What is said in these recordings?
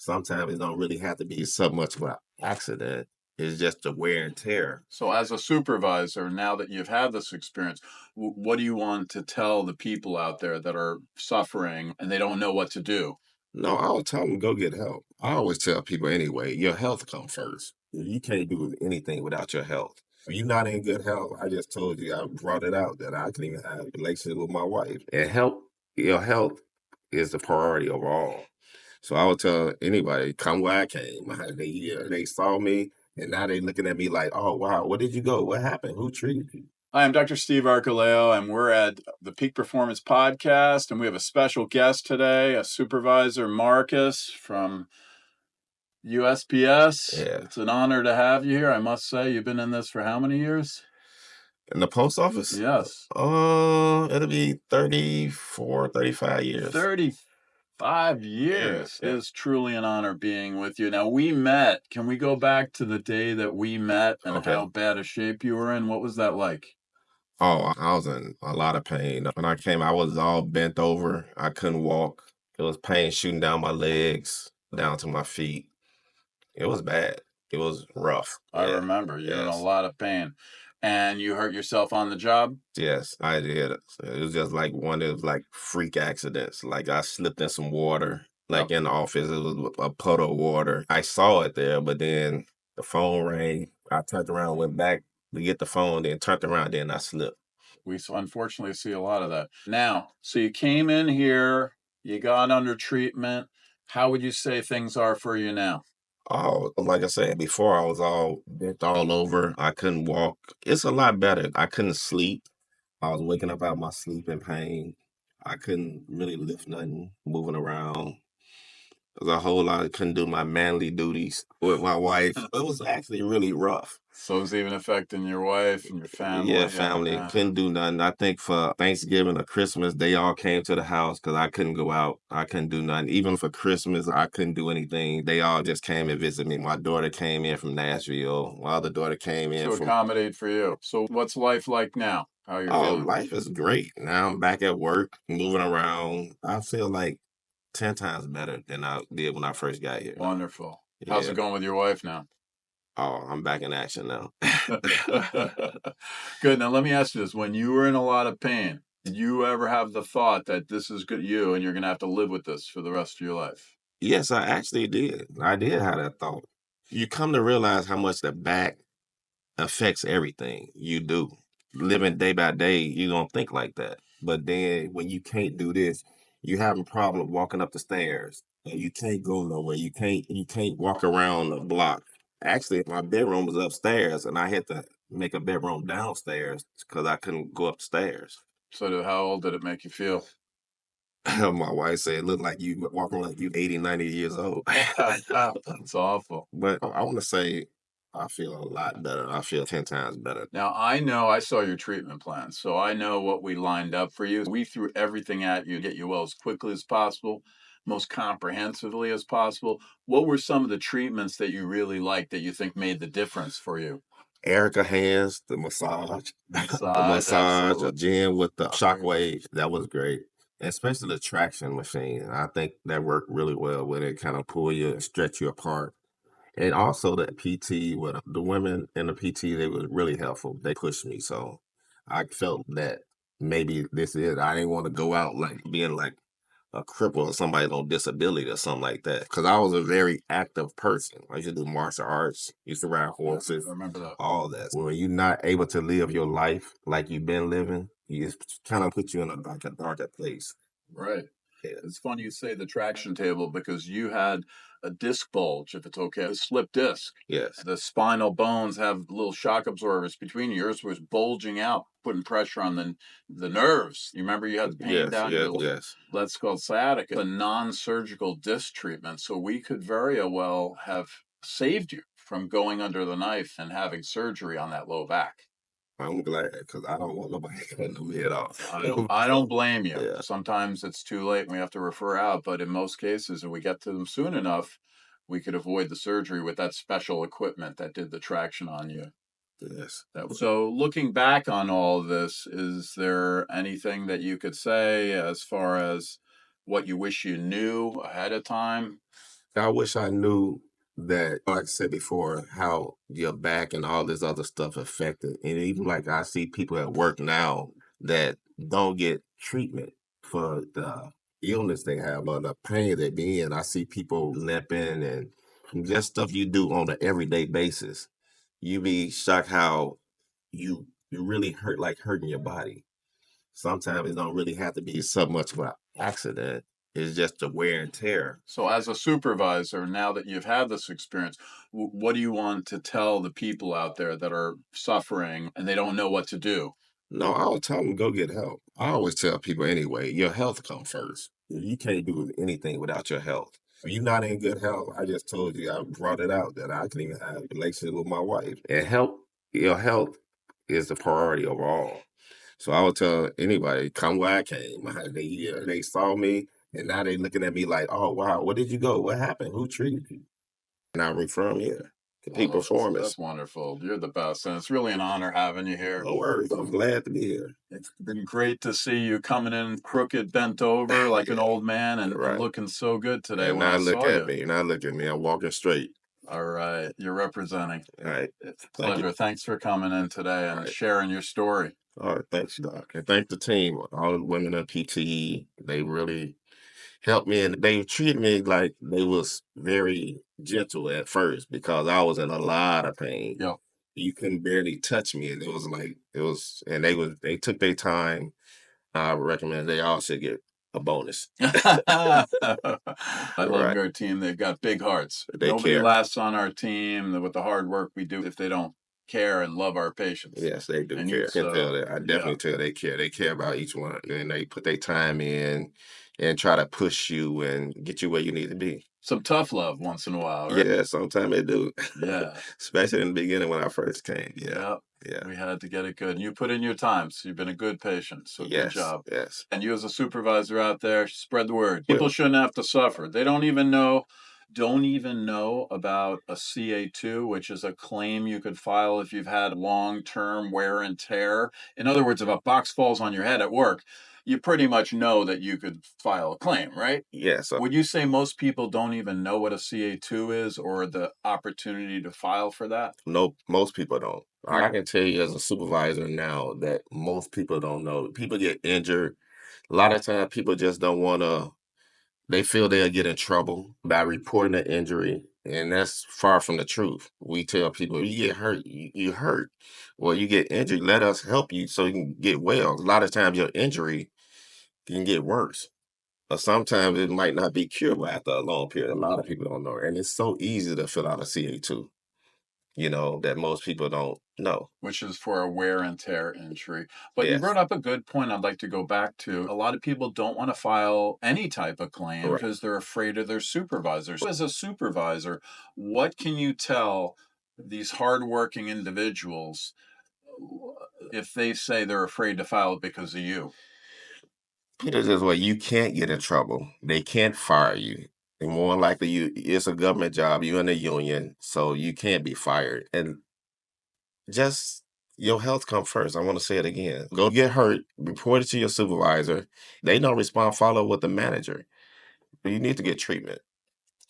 Sometimes it don't really have to be so much of an accident. It's just the wear and tear. So as a supervisor, now that you've had this experience, what do you want to tell the people out there that are suffering and they don't know what to do? No, I'll tell them go get help. I always tell people anyway, your health comes first. You can't do anything without your health. If you're not in good health, I just told you, I brought it out that I can even have a relationship with my wife. And your health is the priority overall. So I would tell anybody, come where I came. They saw me, and now they looking at me like, oh, wow, where did you go? What happened? Who treated you? Hi, I'm Dr. Steve Archuleo, and we're at the Peak Performance Podcast, and we have a special guest today, a supervisor, Marcus from USPS. Yeah. It's an honor to have you here. I must say, you've been in this for how many years? In the post office? Yes. It'll be 34, 35 years. 35 years. Yeah. It is truly an honor being with you. Now, we met. Can we go back to the day that we met and how bad a shape you were in? What was that like? Oh, I was in a lot of pain. When I came, I was all bent over. I couldn't walk. It was pain shooting down my legs, down to my feet. It was bad. It was rough. I remember you were in a lot of pain. And you hurt yourself on the job? Yes, I did. It was just like one of those like freak accidents. Like I slipped in some water, like in the office. It was a puddle of water. I saw it there, but then the phone rang. I turned around, went back to get the phone, then turned around, then I slipped. We unfortunately see a lot of that. Now, so you came in here, you got under treatment. How would you say things are for you now? Oh, like I said before, I was all bent all over. I couldn't walk. It's a lot better. I couldn't sleep. I was waking up out of my sleep in pain. I couldn't really lift nothing, moving around. There's a whole lot. I couldn't do my manly duties with my wife. It was actually really rough. So it was even affecting your wife and your family? Yeah, family. Couldn't do nothing. I think for Thanksgiving or Christmas, they all came to the house because I couldn't go out. I couldn't do nothing. Even for Christmas, I couldn't do anything. They all just came and visit me. My daughter came in from Nashville. My other daughter came in to accommodate for you. So what's life like now? How are you feeling? Life is great. Now I'm back at work, moving around. I feel like 10 times better than I did when I first got here. Wonderful. How's it going with your wife now? Oh, I'm back in action now. Good. Now, let me ask you this. When you were in a lot of pain, did you ever have the thought that this is good you and you're going to have to live with this for the rest of your life? Yes, I actually did. I did have that thought. You come to realize how much the back affects everything you do. Living day by day, you don't think like that. But then when you can't do this, you have a problem walking up the stairs. And you can't go nowhere. You can't walk around the block. Actually, my bedroom was upstairs, and I had to make a bedroom downstairs because I couldn't go upstairs. So how old did it make you feel? My wife said, it looked like you walking like you 80, 90 years old. That's awful. But I want to say I feel a lot better. I feel 10 times better. Now, I know I saw your treatment plan, so I know what we lined up for you. We threw everything at you to get you well as quickly as possible, most comprehensively as possible. What were some of the treatments that you really liked that you think made the difference for you? Erica hands, the massage, the gym with the shockwave. That was great. Especially the traction machine. I think that worked really well with it, kind of pull you and stretch you apart. And also the PT with the women in the PT, they were really helpful. They pushed me. So I felt that maybe this is it. I didn't want to go out like being like a cripple or somebody on disability or something like that. Because I was a very active person. I used to do martial arts, used to ride horses. I remember that. All that. When you're not able to live your life like you've been living, you just kind of put you in a darker place. Right. It's funny you say the traction table because you had a disc bulge, if it's okay, a slip disc. Yes. The spinal bones have little shock absorbers between you. Yours was bulging out, putting pressure on the nerves. You remember you had pain down your Yes. That's called sciatica, a non-surgical disc treatment. So we could very well have saved you from going under the knife and having surgery on that low back. I'm glad because I don't want nobody cutting me at all. I don't blame you. Yeah. Sometimes it's too late and we have to refer out, but in most cases, if we get to them soon enough, we could avoid the surgery with that special equipment that did the traction on you. Yes. So looking back on all of this, is there anything that you could say as far as what you wish you knew ahead of time? I wish I knew that, like I said before, how your back and all this other stuff affected. And even like I see people at work now that don't get treatment for the illness they have or the pain they be in. I see people limping and just stuff you do on an everyday basis. You be shocked how you really hurt, like hurting your body. Sometimes it don't really have to be so much of an accident. It's just the wear and tear. So, as a supervisor, now that you've had this experience, what do you want to tell the people out there that are suffering and they don't know what to do? No, I'll tell them go get help. I always tell people anyway, your health comes first. You can't do anything without your health. If you're not in good health, I just told you, I brought it out that I can even have a relationship with my wife. And your health is the priority overall. So I would tell anybody, come where I came. They saw me, and now they looking at me like, oh, wow, where did you go? What happened? Who treated you? And I refer them here to peak performance. That's wonderful. You're the best. And it's really an honor having you here. No worries. I'm glad to be here. It's been great to see you coming in crooked, bent over like an old man and looking so good today And when I now look saw at you. me. Now look at me. I'm walking straight. All right. You're representing. All right. It's a pleasure. Thanks for coming in today and sharing your story. All right. Thanks, Doc. And thank the team, all the women at PTE. They really helped me, and they treated me like they was very gentle at first because I was in a lot of pain. Yep. You couldn't barely touch me, and and they took their time. I recommend they all should get a bonus. I love your team. They've got big hearts. Nobody lasts on our team with the hard work we do if they don't care and love our patients. Yes, they do care. I can tell that. I definitely tell they care. They care about each one, and they put their time in and try to push you and get you where you need to be. Some tough love once in a while, right? Yeah, sometimes they do. Yeah. Especially in the beginning when I first came. Yeah. We had to get it good. And you put in your time, so you've been a good patient. So good job. Yes. And you as a supervisor out there, spread the word. People shouldn't have to suffer. They don't even know about a CA2, which is a claim you could file if you've had long-term wear and tear. In other words, if a box falls on your head at work, you pretty much know that you could file a claim, right? Yes. Would you say most people don't even know what a CA2 is or the opportunity to file for that? No, most people don't. I can tell you as a supervisor now that most people don't know. People get injured. A lot of times people just don't want to, they feel they'll get in trouble by reporting an injury. And that's far from the truth. We tell people, you get hurt, you hurt. Well, you get injured, let us help you so you can get well. A lot of times your injury can get worse. But sometimes it might not be curable after a long period. A lot of people don't know. And it's so easy to fill out a CA2, that most people don't know. Which is for a wear and tear injury. But you brought up a good point I'd like to go back to. A lot of people don't want to file any type of claim because they're afraid of their supervisors. As a supervisor, what can you tell these hardworking individuals if they say they're afraid to file it because of you? Put it this way, you can't get in trouble. They can't fire you. And more likely, it's a government job. You're in a union, so you can't be fired. And just your health come first. I want to say it again. Go get hurt, report it to your supervisor. They don't respond, follow with the manager. You need to get treatment.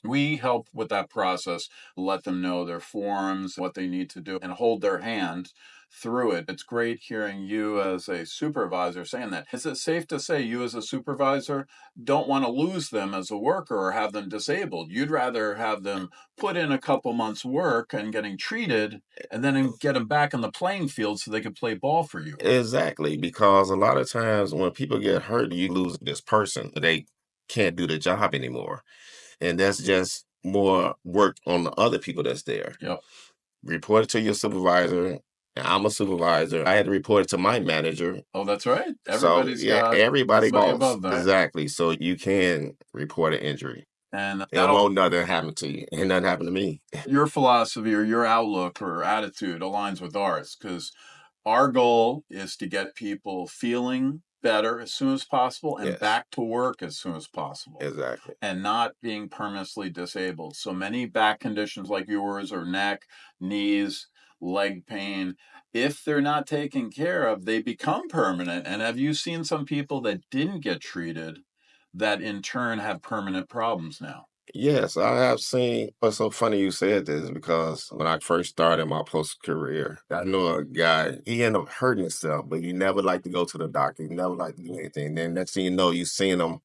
We help with that process, let them know their forms, what they need to do, and hold their hand through it. It's great hearing you as a supervisor saying that. Is it safe to say you as a supervisor don't want to lose them as a worker or have them disabled? You'd rather have them put in a couple months' work and getting treated and then get them back on the playing field so they can play ball for you. Exactly, because a lot of times when people get hurt, you lose this person. They can't do the job anymore. And that's just more work on the other people that's there. Yep. Report it to your supervisor. And I'm a supervisor. I had to report it to my manager. Oh, that's right. Everybody's got everybody somebody boss. above that. Exactly. So you can report an injury. And it won't nothing happen to you. And nothing happened to me. Your philosophy or your outlook or attitude aligns with ours because our goal is to get people feeling better as soon as possible and back to work as soon as possible. Exactly. And not being permanently disabled. So many back conditions like yours or neck, knees, leg pain, if they're not taken care of, they become permanent. And have you seen some people that didn't get treated that in turn have permanent problems now? Yes, I have seen. What's so funny you said this because when I first started my post career, I know a guy. He ended up hurting himself, but he never liked to go to the doctor. He never liked to do anything. Then next thing you know, you seen him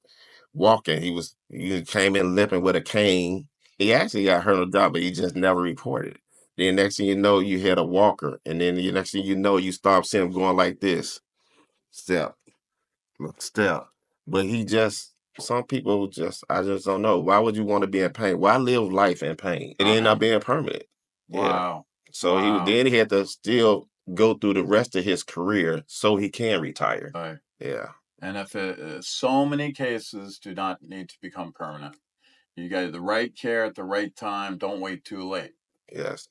walking. He came in limping with a cane. He actually got hurt on the job, but he just never reported. Then next thing you know, you had a walker, and then the next thing you know, you start seeing him going like this, step, step. But he just some people just I just don't know. Why would you want to be in pain? Why live life in pain? It ended up being permanent. Yeah. Wow. So he had to still go through the rest of his career so he can retire. Right. Yeah. And if so many cases do not need to become permanent. You get the right care at the right time. Don't wait too late. Yes.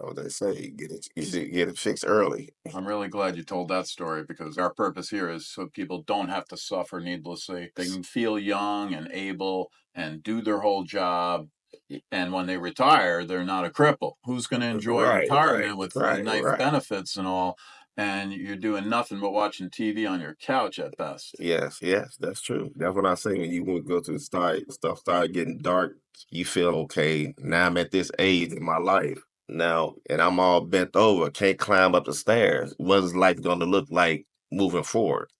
Oh, they say you should get it fixed early. I'm really glad you told that story because our purpose here is so people don't have to suffer needlessly. They can feel young and able and do their whole job. And when they retire, they're not a cripple. Who's going to enjoy retirement with nice benefits and all? And you're doing nothing but watching TV on your couch at best. Yes, yes, that's true. That's what I say. When you would go to the start, stuff started getting dark, you feel okay. Now I'm at this age in my life now, and I'm all bent over, can't climb up the stairs. What's life going to look like moving forward?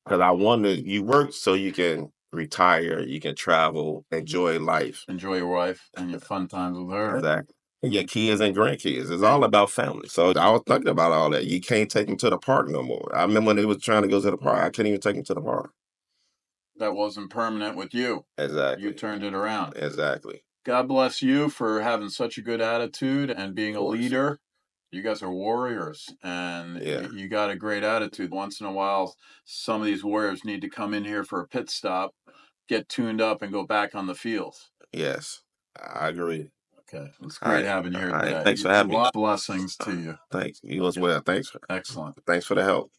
Because I wonder, you work so you can retire, you can travel, enjoy life. Enjoy your wife and your fun times with her. Exactly. And your kids and grandkids. It's all about family. So I was thinking about all that. You can't take them to the park no more. I remember when they was trying to go to the park, I couldn't even take them to the park. That wasn't permanent with you. Exactly. You turned it around. Exactly. God bless you for having such a good attitude and being a leader. You guys are warriors and you got a great attitude. Once in a while, some of these warriors need to come in here for a pit stop, get tuned up, and go back on the field. Yes, I agree. Okay. It's great having you here today. Thanks for having me. Blessings to you. Thanks. You as well. Thanks. Excellent. Thanks for the help.